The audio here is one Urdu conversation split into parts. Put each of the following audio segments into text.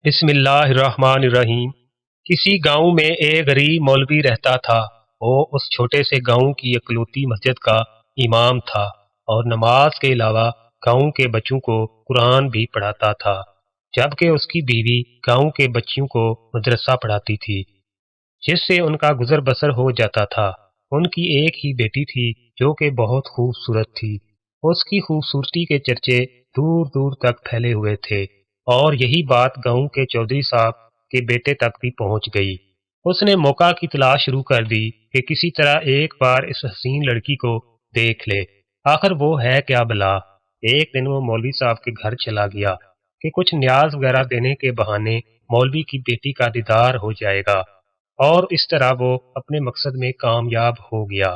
بسم اللہ الرحمن الرحیم۔ کسی گاؤں میں ایک غریب مولوی رہتا تھا۔ وہ اس چھوٹے سے گاؤں کی اکلوتی مسجد کا امام تھا اور نماز کے علاوہ گاؤں کے بچوں کو قرآن بھی پڑھاتا تھا، جبکہ اس کی بیوی گاؤں کے بچوں کو مدرسہ پڑھاتی تھی، جس سے ان کا گزر بسر ہو جاتا تھا۔ ان کی ایک ہی بیٹی تھی جو کہ بہت خوبصورت تھی۔ اس کی خوبصورتی کے چرچے دور دور تک پھیلے ہوئے تھے اور یہی بات گاؤں کے چودھری صاحب کے بیٹے تک بھی پہنچ گئی۔ اس نے موقع کی تلاش شروع کر دی کہ کسی طرح ایک بار اس حسین لڑکی کو دیکھ لے، آخر وہ ہے کیا بلا۔ ایک دن وہ مولوی صاحب کے گھر چلا گیا کہ کچھ نیاز وغیرہ دینے کے بہانے مولوی کی بیٹی کا دیدار ہو جائے گا، اور اس طرح وہ اپنے مقصد میں کامیاب ہو گیا۔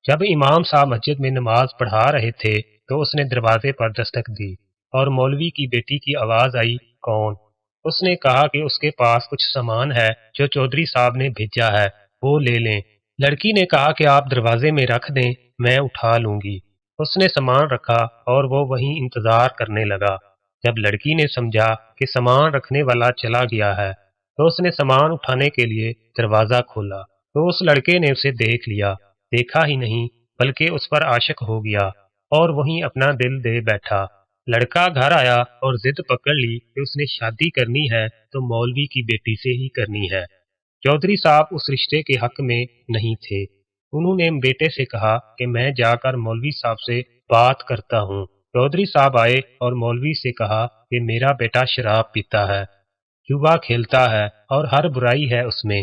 جب امام صاحب مسجد میں نماز پڑھا رہے تھے تو اس نے دروازے پر دستک دی اور مولوی کی بیٹی کی آواز آئی، کون؟ اس نے کہا کہ اس کے پاس کچھ سامان ہے جو چودھری صاحب نے بھیجا ہے، وہ لے لیں۔ لڑکی نے کہا کہ آپ دروازے میں رکھ دیں، میں اٹھا لوں گی۔ اس نے سامان رکھا اور وہ وہیں انتظار کرنے لگا۔ جب لڑکی نے سمجھا کہ سامان رکھنے والا چلا گیا ہے تو اس نے سامان اٹھانے کے لیے دروازہ کھولا تو اس لڑکے نے اسے دیکھ لیا، دیکھا ہی نہیں بلکہ اس پر عاشق ہو گیا اور وہیں اپنا دل دے بیٹھا۔ لڑکا گھر آیا اور ضد پکڑ لی کہ اس نے شادی کرنی ہے تو مولوی کی بیٹی سے ہی کرنی ہے۔ چودھری صاحب اس رشتے کے حق میں نہیں تھے۔ انہوں نے بیٹے سے کہا کہ میں جا کر مولوی صاحب سے بات کرتا ہوں۔ چودھری صاحب آئے اور مولوی سے کہا کہ میرا بیٹا شراب پیتا ہے، جوا کھیلتا ہے اور ہر برائی ہے اس میں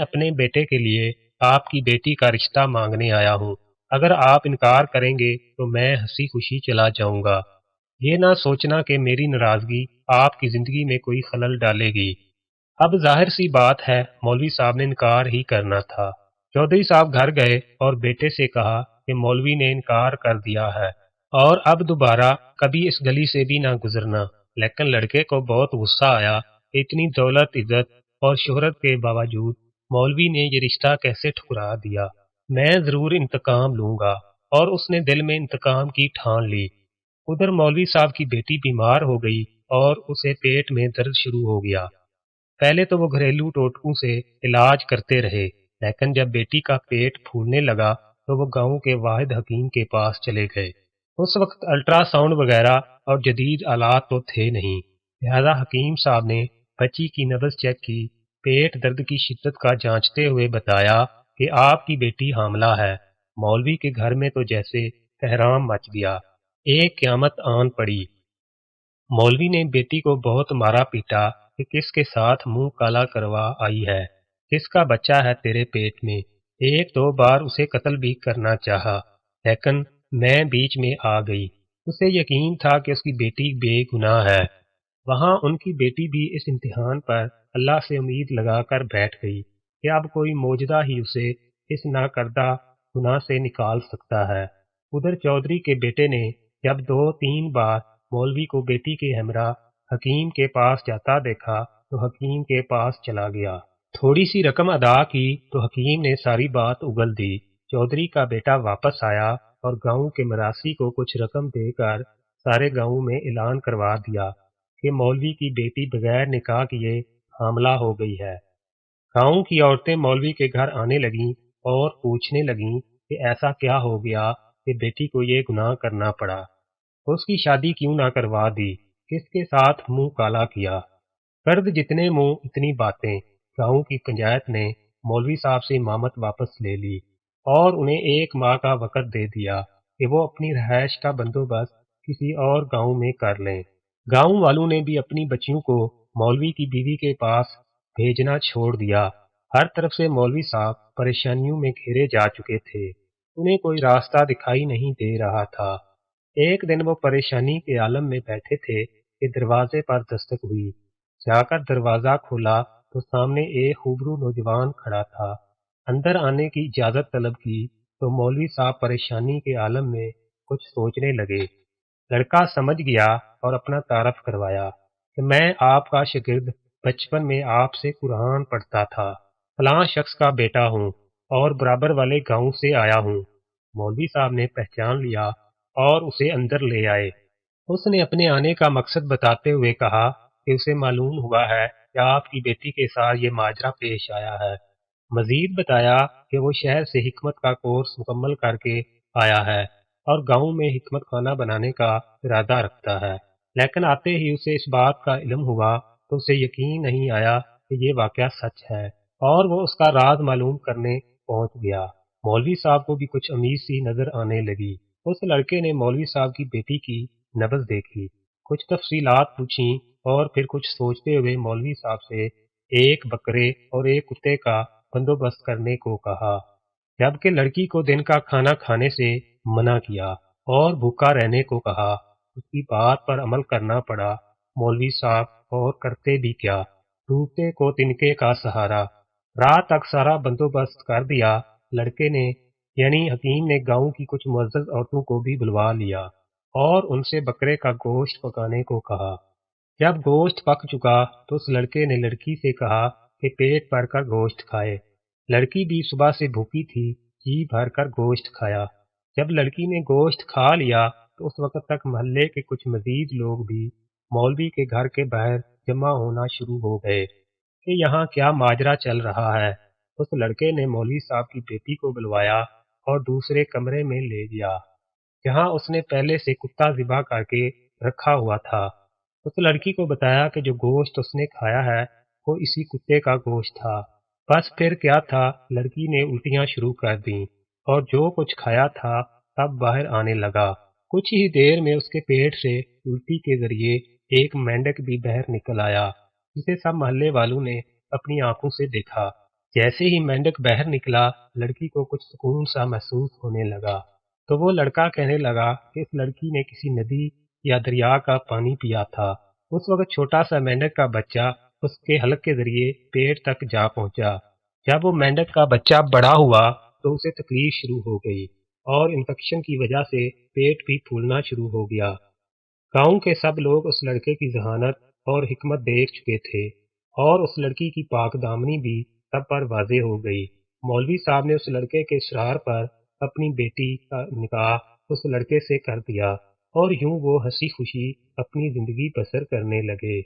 اپنے بیٹے کے لیے آپ کی بیٹی کا رشتہ مانگنے آیا ہوں۔ اگر آپ انکار کریں گے تو میں ہنسی خوشی چلا جاؤں گا، یہ نہ سوچنا کہ میری ناراضگی آپ کی زندگی میں کوئی خلل ڈالے گی۔ اب ظاہر سی بات ہے مولوی صاحب نے انکار ہی کرنا تھا۔ چودھری صاحب گھر گئے اور بیٹے سے کہا کہ مولوی نے انکار کر دیا ہے اور اب دوبارہ کبھی اس گلی سے بھی نہ گزرنا۔ لیکن لڑکے کو بہت غصہ آیا کہ اتنی دولت، عزت اور شہرت کے باوجود مولوی نے یہ رشتہ کیسے ٹھکرا دیا۔ میں ضرور انتقام لوں گا، اور اس نے دل میں انتقام کی ٹھان لی۔ ادھر مولوی صاحب کی بیٹی بیمار ہو گئی اور اسے پیٹ میں درد شروع ہو گیا۔ پہلے تو وہ گھریلو ٹوٹکوں سے علاج کرتے رہے، لیکن جب بیٹی کا پیٹ پھولنے لگا تو وہ گاؤں کے واحد حکیم کے پاس چلے گئے۔ اس وقت الٹرا ساؤنڈ وغیرہ اور جدید آلات تو تھے نہیں، لہذا حکیم صاحب نے بچی کی نبض چیک کی، پیٹ درد کی شدت کا جانچتے ہوئے بتایا کہ آپ کی بیٹی حاملہ ہے۔ مولوی کے گھر میں تو جیسے کہرام مچ گیا، ایک قیامت آن پڑی۔ مولوی نے بیٹی کو بہت مارا پیٹا کہ کس کے ساتھ منہ کالا کروا آئی ہے، کس کا بچہ ہے تیرے پیٹ میں۔ ایک دو بار اسے قتل بھی کرنا چاہا، لیکن میں بیچ میں آ گئی۔ اسے یقین تھا کہ اس کی بیٹی بے گناہ ہے۔ وہاں ان کی بیٹی بھی اس امتحان پر اللہ سے امید لگا کر بیٹھ گئی کہ اب کوئی معجزہ ہی اسے اس ناکردہ گناہ سے نکال سکتا ہے۔ ادھر چودھری کے بیٹے نے جب دو تین بار مولوی کو بیٹی کے ہمراہ حکیم کے پاس جاتا دیکھا تو حکیم کے پاس چلا گیا۔ تھوڑی سی رقم ادا کی تو حکیم نے ساری بات اگل دی۔ چودھری کا بیٹا واپس آیا اور گاؤں کے مراسی کو کچھ رقم دے کر سارے گاؤں میں اعلان کروا دیا کہ مولوی کی بیٹی بغیر نکاح کیے حاملہ ہو گئی ہے۔ گاؤں کی عورتیں مولوی کے گھر آنے لگیں اور پوچھنے لگیں کہ ایسا کیا ہو گیا کہ بیٹی کو یہ گناہ کرنا پڑا، اس کی شادی کیوں نہ کروا دی، کس کے ساتھ منہ کالا کیا۔ فرد جتنے منہ اتنی باتیں۔ گاؤں کی پنچایت نے مولوی صاحب سے امامت واپس لے لی اور انہیں 1 ماہ کا وقت دے دیا کہ وہ اپنی رہائش کا بندوبست کسی اور گاؤں میں کر لیں۔ گاؤں والوں نے بھی اپنی بچیوں کو مولوی کی بیوی کے پاس بھیجنا چھوڑ دیا۔ ہر طرف سے مولوی صاحب پریشانیوں میں گھیرے جا چکے تھے، انہیں کوئی راستہ دکھائی نہیں دے رہا تھا۔ ایک دن وہ پریشانی کے عالم میں بیٹھے تھے کہ دروازے پر دستک ہوئی۔ جا کر دروازہ کھولا تو سامنے ایک خوبرو نوجوان کھڑا تھا۔ اندر آنے کی اجازت طلب کی تو مولوی صاحب پریشانی کے عالم میں کچھ سوچنے لگے۔ لڑکا سمجھ گیا اور اپنا تعارف کروایا کہ میں آپ کا شاگرد، بچپن میں آپ سے قرآن پڑھتا تھا، فلاں شخص کا بیٹا ہوں اور برابر والے گاؤں سے آیا ہوں۔ مولوی صاحب نے پہچان لیا اور اسے اندر لے آئے۔ اس نے اپنے آنے کا مقصد بتاتے ہوئے کہا کہ اسے معلوم ہوا ہے کہ آپ کی بیٹی کے ساتھ یہ ماجرا پیش آیا ہے۔ مزید بتایا کہ وہ شہر سے حکمت کا کورس مکمل کر کے آیا ہے اور گاؤں میں حکمت خانہ بنانے کا ارادہ رکھتا ہے، لیکن آتے ہی اسے اس بات کا علم ہوا تو اسے یقین نہیں آیا کہ یہ واقعہ سچ ہے، اور وہ اس کا راز معلوم کرنے پہنچ گیا۔ مولوی صاحب کو بھی کچھ امید سی نظر آنے لگی۔ اس لڑکے نے مولوی صاحب کی بیٹی کی نبض دیکھی، کچھ تفصیلات پوچھیں اور پھر کچھ سوچتے ہوئے مولوی صاحب سے ایک بکرے اور ایک کتے کا بندوبست کرنے کو کہا، جبکہ لڑکی کو دن کا کھانا کھانے سے منع کیا اور بھوکا رہنے کو کہا۔ اس کی بات پر عمل کرنا پڑا مولوی صاحب، اور کرتے بھی کیا، ٹوٹے کو تنکے کا سہارا۔ رات تک سارا بندوبست کر دیا۔ لڑکے نے یعنی حکیم نے گاؤں کی کچھ معزز عورتوں کو بھی بلوا لیا اور ان سے بکرے کا گوشت پکانے کو کہا۔ جب گوشت پک چکا تو اس لڑکے نے لڑکی سے کہا کہ پیٹ بھر کر گوشت کھائے۔ لڑکی بھی صبح سے بھوکی تھی، جی بھر کر گوشت کھایا۔ جب لڑکی نے گوشت کھا لیا تو اس وقت تک محلے کے کچھ مزید لوگ بھی مولوی کے گھر کے باہر جمع ہونا شروع ہو گئے کہ یہاں کیا ماجرا چل رہا ہے۔ اس لڑکے نے مولوی صاحب کی بیٹی کو بلوایا اور دوسرے کمرے میں لے گیا، جہاں اس نے پہلے سے کتا ذبح کر کے رکھا ہوا تھا۔ اس لڑکی کو بتایا کہ جو گوشت اس نے کھایا ہے وہ اسی کتے کا گوشت تھا۔ بس پھر کیا تھا، لڑکی نے الٹیاں شروع کر دیں اور جو کچھ کھایا تھا تب باہر آنے لگا۔ کچھ ہی دیر میں اس کے پیٹ سے الٹی کے ذریعے ایک مینڈک بھی باہر نکل آیا، جسے سب محلے والوں نے اپنی آنکھوں سے دیکھا۔ جیسے ہی مینڈک باہر نکلا، لڑکی کو کچھ سکون سا محسوس ہونے لگا، تو وہ لڑکا کہنے لگا کہ اس لڑکی نے کسی ندی یا دریا کا پانی پیا تھا۔ اس وقت چھوٹا سا مینڈک کا بچہ اس کے حلق کے ذریعے پیٹ تک جا پہنچا۔ جب وہ مینڈک کا بچہ بڑا ہوا تو اسے تکلیف شروع ہو گئی اور انفیکشن کی وجہ سے پیٹ بھی پھولنا شروع ہو گیا۔ گاؤں کے سب لوگ اس لڑکے کی ذہانت اور حکمت دیکھ چکے تھے، اور اس لڑکی کی پاک دامنی بھی سب پر واضح ہو گئی۔ مولوی صاحب نے اس لڑکے کے اصرار پر اپنی بیٹی کا نکاح اس لڑکے سے کر دیا، اور یوں وہ ہنسی خوشی اپنی زندگی بسر کرنے لگے۔